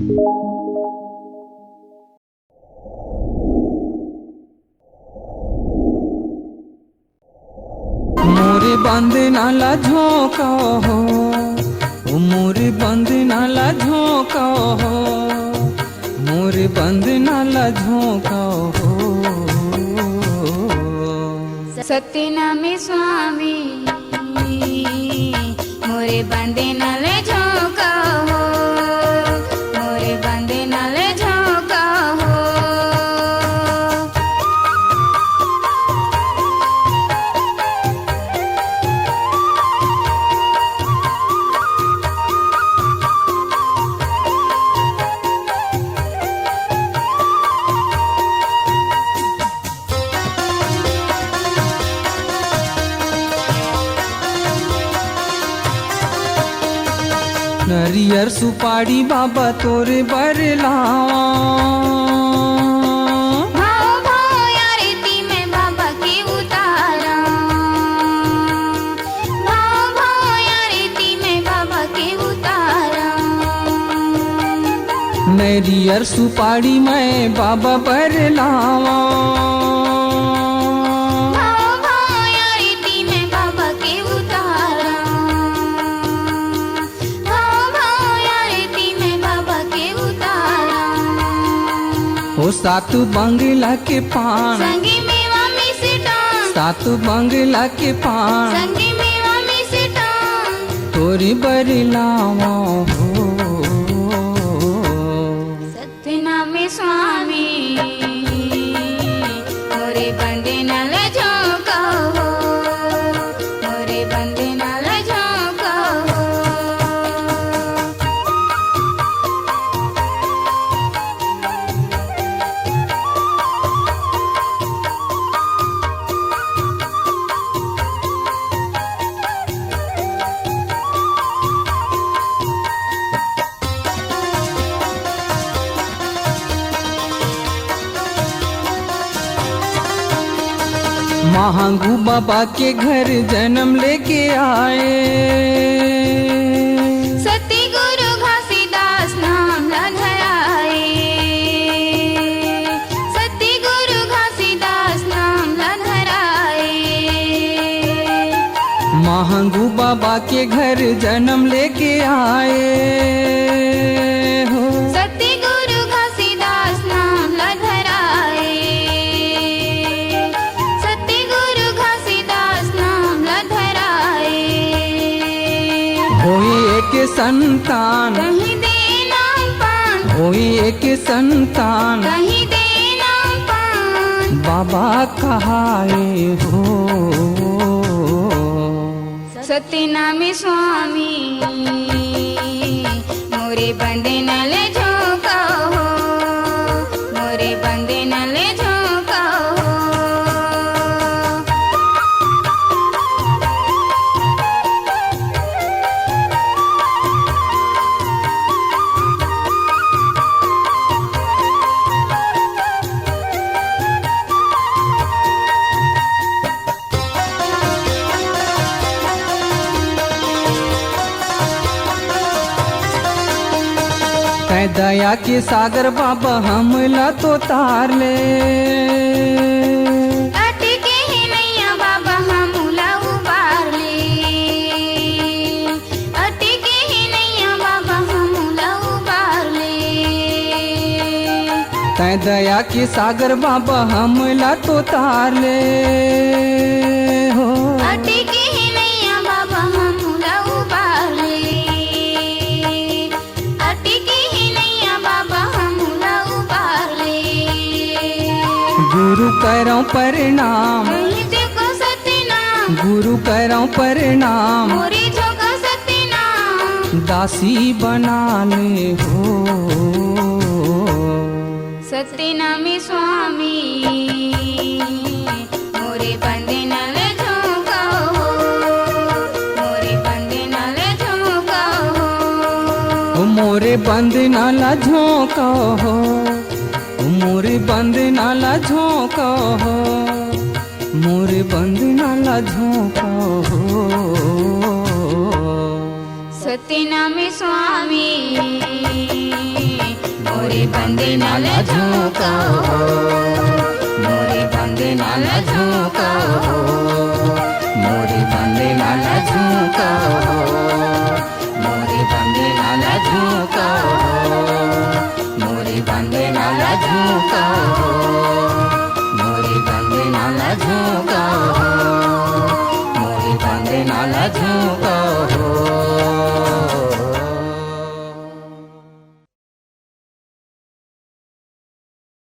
मोरे बंद नाला झोंका हो, मोरे बंद नाला झोंका हो, मोरे बंद नाला झोंका हो। सत्यनामी स्वामी मोरे बंद नाले झोंका हो, मोरे बंद नाले झोंका हो। नरियर सुपारी बाबा तोरे बर लावा, भाव भाव आरती में बाबा के उतारा, भाव भाव आरती में बाबा के उतारा। नरियर सुपारी मैं बाबा बर लावा, ओ सात बंगला के पान, संगी मेवा मिष्टान, सात बंगला के पान, संगी मेवा मिष्टान। तोरी बर लावा हो। सत्यनामी स्वामी मोरे बंदे नाले झोंका हो, मोरे बंदे नाले झोंका हो। महांगू बाबा के घर जन्म लेके आए, सती गुरु घासीदास नाम लधराए, सती गुरु घासीदास नाम लधराए। महांगू बाबा के घर जन्म लेके आए हो। सती गुरु घासीदास नाम लधराए, सती गुरु घासीदास नाम लधराए। होई एक संतान, कहीं देना पान, होई एक संतान, कहीं देना पान। बाबा कहाए हो। सत्यनामी स्वामी मोरे बंदे नाले झोंका हो, मोरे बंदे नाले झोंका हो। तै दया के सागर बाबा हमला तो तार ले, अटके ही नैया बाबा हमला उबार ले, अटके ही नैया बाबा हमला उबार ले। तै दया के सागर बाबा हमला तो तार ले हो। अटके ही नैया बाबा हमला उबार ले, अटके ही नैया बाबा हमला उबार ले। गुरु करौ प्रणाम, मोरे जोगा सत्यनाम, गुरु करौ प्रणाम, मोरे जोगा सत्यनाम। दासी बना ले हो। सत्यनामी स्वामी मोरे बंदे नाले झोंका हो, मोरे बंदे नाले झोंका हो। मोरे बंद नाला झोंका हो, मोरे बंद नाला झोंका हो, मोरे बंद नाला झोंका हो। सत्यनामी स्वामी बंधनाला झुको हो, मोरे बंधनाला झुको हो, मोरे बंधनाला झुको हो, मोरे बंधनाला झुको हो, मोरे बंधनाला झुको हो, मोरे बंधनाला झुको हो, मोरे बंधनाला झुको